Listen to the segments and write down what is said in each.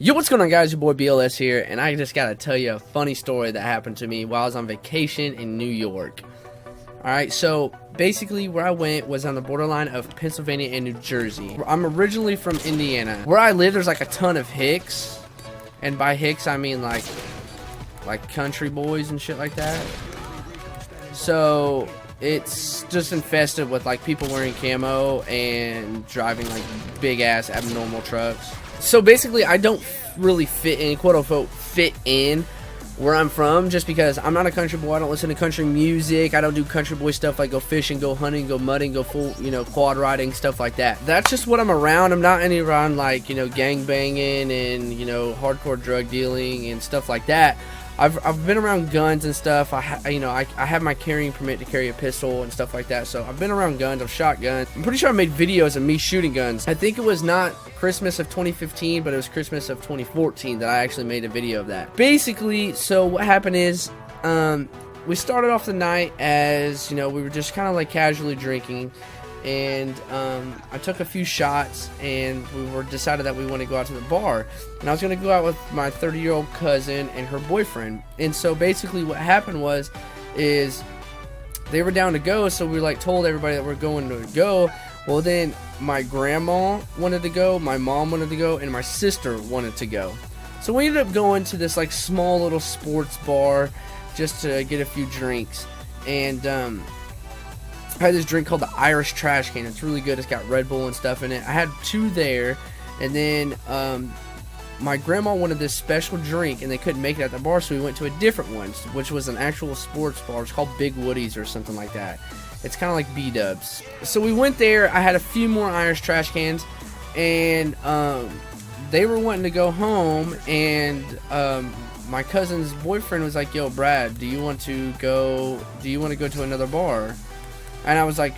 Yo, what's going on, guys? Your boy BLS here, and I just gotta tell you a funny story that happened to me while I was on vacation in New York. Alright, so basically where I went was on the borderline of Pennsylvania and New Jersey. I'm originally from Indiana. Where I live, there's like a ton of hicks, and by hicks I mean like country boys and shit like that. So it's just infested with like people wearing camo and driving like big ass abnormal trucks. So basically I don't really fit in, quote unquote, fit in where I'm from, just because I'm not a country boy. I don't listen to country music. I don't do country boy stuff like go fishing, go hunting, go mudding, go full, quad riding, stuff like that. That's just what I'm around. I'm not any around like, gang banging and, hardcore drug dealing and stuff like that. I've been around guns and stuff. I have my carrying permit to carry a pistol and stuff like that. So I've been around guns. I've shot guns. I'm pretty sure I made videos of me shooting guns. I think it was not Christmas of 2015, but it was Christmas of 2014 that I actually made a video of that. Basically, so what happened is, we started off the night as, we were just kind of like casually drinking. And I took a few shots, and we decided that we want to go out to the bar, and I was going to go out with my 30-year-old cousin and her boyfriend. And so basically what happened is they were down to go, so we told everybody that we're going to go. Well, then my grandma wanted to go, my mom wanted to go, and my sister wanted to go. So we ended up going to this small little sports bar just to get a few drinks. And I had this drink called the Irish Trash Can. It's really good. It's got Red Bull and stuff in it. I had two there, and then my grandma wanted this special drink, and they couldn't make it at the bar, so we went to a different one, which was an actual sports bar. It's called Big Woody's or something like that. It's kind of like B-dubs. So we went there. I had a few more Irish Trash Cans, and they were wanting to go home, and my cousin's boyfriend was like, "Yo, Brad, do you want to go to another bar?" And I was like,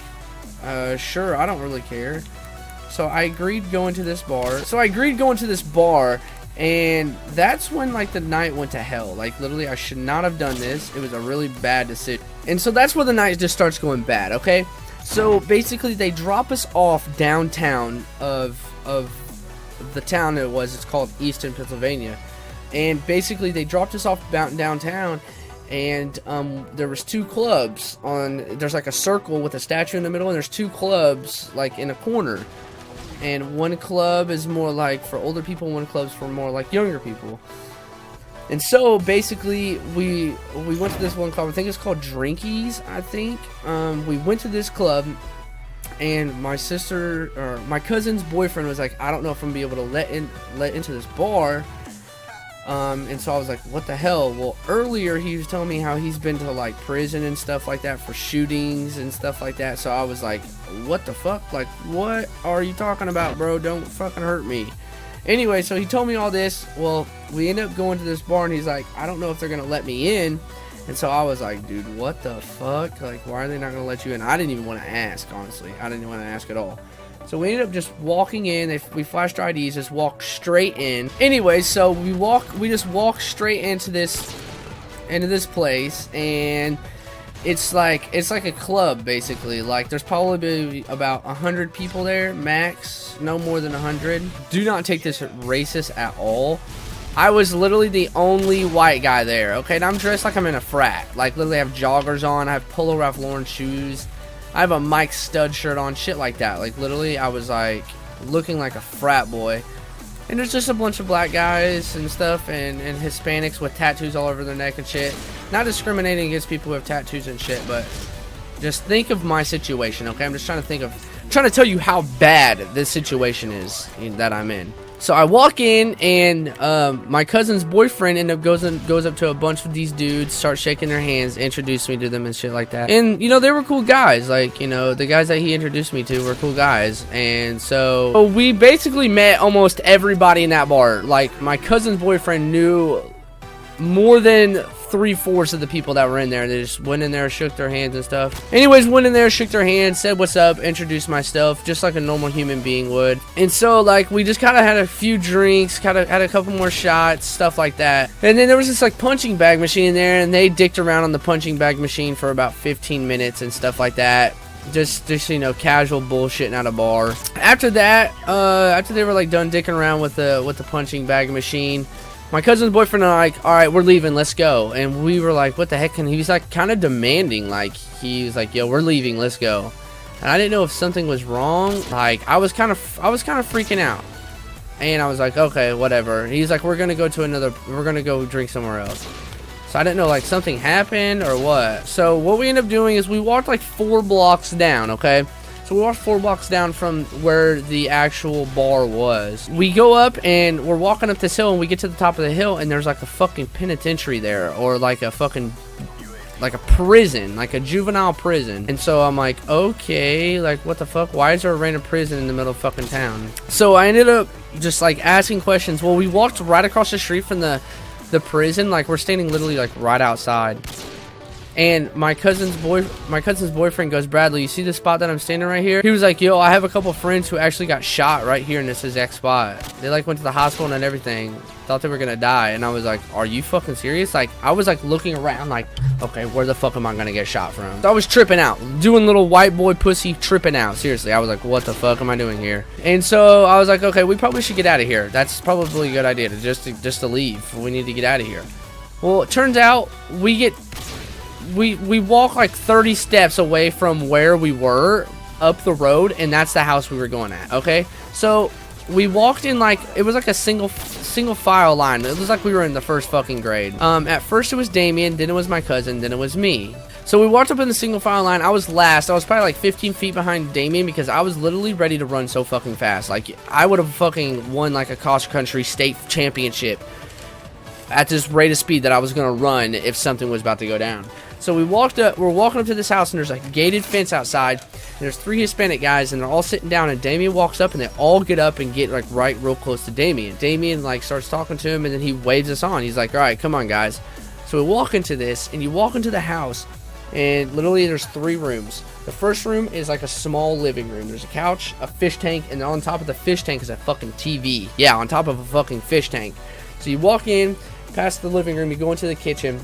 sure, I don't really care. So I agreed going to this bar. And that's when the night went to hell. Literally, I should not have done this. It was a really bad decision. And so that's where the night just starts going bad, okay? So basically, they drop us off downtown of the town it was. It's called Easton, Pennsylvania. And basically, they dropped us off downtown. And there was two clubs there's a circle with a statue in the middle, and there's two clubs in a corner. And one club is more for older people, one club's for more younger people. And so basically we went to this one club. I think it's called Drinkies, I think. We went to this club, and my cousin's boyfriend was like, "I don't know if I'm gonna be able to let into this bar." And so I was like, what the hell? Well, earlier he was telling me how he's been to prison and stuff like that for shootings and stuff like that. So I was like, what the fuck? What are you talking about, bro? Don't fucking hurt me. Anyway, so he told me all this. Well, we ended up going to this bar, and he's like, I don't know if they're gonna let me in. And so I was like, dude, what the fuck? Why are they not gonna let you in? I didn't even want to ask, honestly. I didn't want to ask at all. So we ended up just walking in. We flashed our IDs, just walked straight in. Anyway, so we just walked straight into this place, and it's like a club basically. There's probably about 100 people there max, no more than 100. Do not take this racist at all. I was literally the only white guy there, okay? And I'm dressed like I'm in a frat. Literally I have joggers on, I have Polo Ralph Lauren shoes. I have a Mike Stud shirt on, shit like that. Literally, I was, looking like a frat boy. And there's just a bunch of black guys and stuff, and Hispanics with tattoos all over their neck and shit. Not discriminating against people who have tattoos and shit, but just think of my situation, okay? I'm just trying to tell you how bad this situation is that I'm in. So I walk in, and my cousin's boyfriend goes up to a bunch of these dudes, starts shaking their hands, introduced me to them and shit like that. And they were cool guys. The guys that he introduced me to were cool guys. And so we basically met almost everybody in that bar. My cousin's boyfriend knew more than 3/4 of the people that were in there. They just went in there, shook their hands and stuff. Anyways, went in there, shook their hands, said what's up, introduced myself, just like a normal human being would. And so, we just kind of had a few drinks, kind of had a couple more shots, stuff like that. And then there was this, punching bag machine in there, and they dicked around on the punching bag machine for about 15 minutes and stuff like that. Just you know, casual bullshitting at a bar. After that, after they were like done dicking around with the punching bag machine, my cousin's boyfriend and I, like, all right, we're leaving, let's go. And we were like, what the heck? And he was like kind of demanding, like he was like, yo, we're leaving, let's go. And I didn't know if something was wrong. Like I was kind of freaking out. And I was like, okay, whatever. He's like, we're gonna go drink somewhere else. So I didn't know, like, something happened or what. So what we ended up doing is we walked like 4 blocks down, okay? So we walked 4 blocks down from where the actual bar was. We go up and we're walking up this hill, and we get to the top of the hill, and there's like a fucking penitentiary there, or like a fucking, like a prison, like a juvenile prison. And so I'm like, okay, like what the fuck? Why is there a random prison in the middle of fucking town? So I ended up just like asking questions. Well, we walked right across the street from the prison, like we're standing literally like right outside, and my cousin's boyfriend goes, Bradley, you see the spot that I'm standing right here? He was like, yo, I have a couple friends who actually got shot right here in this exact spot. They like went to the hospital and everything, thought they were gonna die. And I was like, are you fucking serious? Like I was like looking around like, okay, where the fuck am I gonna get shot from? So I was tripping out, doing little white boy pussy tripping out. Seriously, I was like, what the fuck am I doing here? And so I was like, okay, we probably should get out of here. That's probably a good idea to just to leave. We need to get out of here. Well, it turns out we walk like 30 steps away from where we were up the road, and that's the house we were going at. Okay, so we walked in like it was like a single file line. It was like we were in the first fucking grade. At first it was Damien, then it was my cousin, then it was me. So we walked up in the single file line. I was last. I was probably like 15 feet behind Damien because I was literally ready to run so fucking fast. Like I would have fucking won like a cross country state championship at this rate of speed that I was gonna run if something was about to go down. So we're walking up to this house, and there's like a gated fence outside, and there's 3 Hispanic guys, and they're all sitting down, and Damien walks up, and they all get up and get like right real close to Damien. Damien like starts talking to him, and then he waves us on. He's like, all right, come on guys. So we walk into this, and you walk into the house, and literally there's 3 rooms. The first room is like a small living room. There's a couch, a fish tank, and on top of the fish tank is a fucking TV. Yeah, on top of a fucking fish tank. So you walk in, past the living room, you go into the kitchen.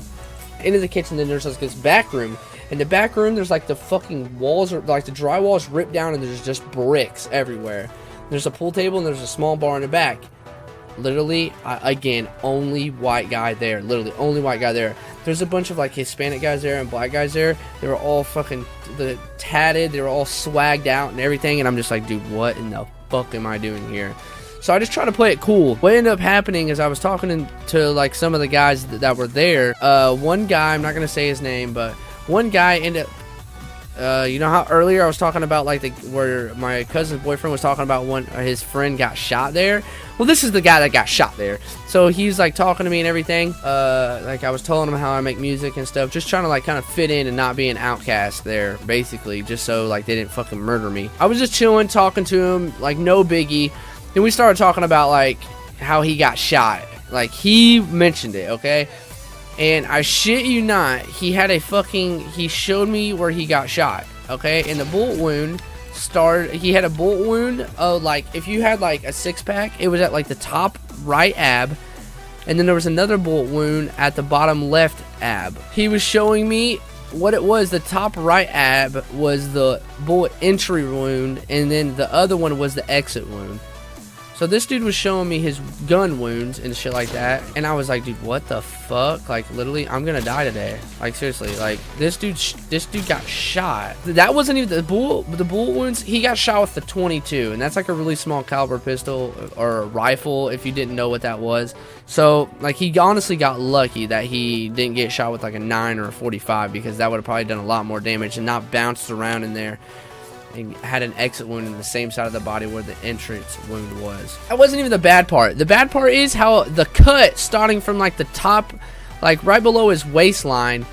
Into the kitchen, then there's like this back room. In the back room, there's like the fucking walls, are like the drywall is ripped down, and there's just bricks everywhere. There's a pool table, and there's a small bar in the back. Literally, again, only white guy there. Literally, only white guy there. There's a bunch of like Hispanic guys there and black guys there. They were all fucking tatted. They were all swagged out and everything. And I'm just like, dude, what in the fuck am I doing here? So I just try to play it cool. What ended up happening is I was talking to like some of the guys that were there. One guy, I'm not gonna say his name, but one guy ended up. You know how earlier I was talking about like where my cousin's boyfriend was talking about when his friend got shot there. Well, this is the guy that got shot there. So he's like talking to me and everything. Like I was telling him how I make music and stuff, just trying to like kind of fit in and not be an outcast there, basically, just so like they didn't fucking murder me. I was just chilling, talking to him, like no biggie. Then we started talking about like how he got shot. Like he mentioned it, okay? And I shit you not, he showed me where he got shot, okay? And the bullet wound he had a bullet wound, like if you had like a 6-pack, it was at like the top right ab. And then there was another bullet wound at the bottom left ab. He was showing me what it was. The top right ab was the bullet entry wound, and then the other one was the exit wound. So this dude was showing me his gun wounds and shit like that, and I was like, dude, what the fuck? Like literally, I'm gonna die today. Like seriously, like this dude got shot. That wasn't even the bullet wounds. He got shot with the 22, and that's like a really small caliber pistol or a rifle, if you didn't know what that was. So like he honestly got lucky that he didn't get shot with like a 9 or a 45, because that would have probably done a lot more damage and not bounced around in there. And had an exit wound in the same side of the body where the entrance wound was. That wasn't even the bad part. The bad part is how the cut, starting from like the top, like right below his waistline,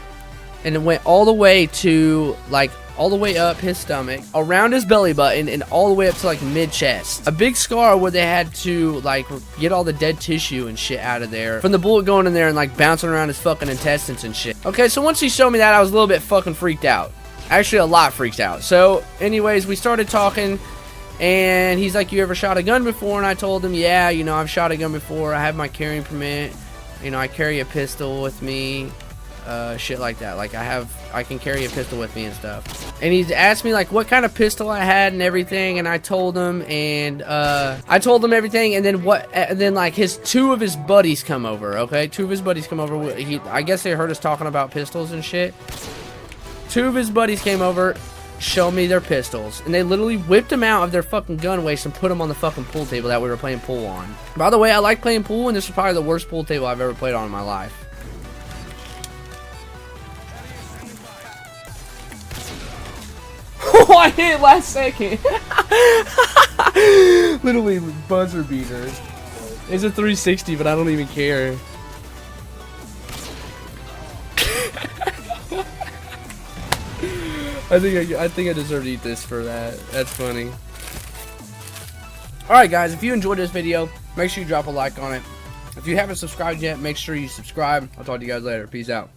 and it went all the way to like all the way up his stomach, around his belly button, and all the way up to like mid chest. A big scar where they had to like get all the dead tissue and shit out of there from the bullet going in there and like bouncing around his fucking intestines and shit. Okay, so once he showed me that, I was a little bit fucking freaked out. Actually, a lot freaked out. So, anyways, we started talking, and he's like, you ever shot a gun before? And I told him, yeah, you know, I've shot a gun before. I have my carrying permit. You know, I carry a pistol with me. shit like that. Like I can carry a pistol with me and stuff. And he's asked me like what kind of pistol I had and everything, and I told him, and everything, and then like two of his buddies come over. Okay, two of his buddies come over. I guess they heard us talking about pistols and shit. Two of his buddies came over, show me their pistols, and they literally whipped them out of their fucking gun waist and put them on the fucking pool table that we were playing pool on. By the way, I like playing pool, and this is probably the worst pool table I've ever played on in my life. Oh, I hit it last second. Literally buzzer beater. It's a 360, but I don't even care. I think I deserve to eat this for that. That's funny. Alright guys, if you enjoyed this video, make sure you drop a like on it. If you haven't subscribed yet, make sure you subscribe. I'll talk to you guys later. Peace out.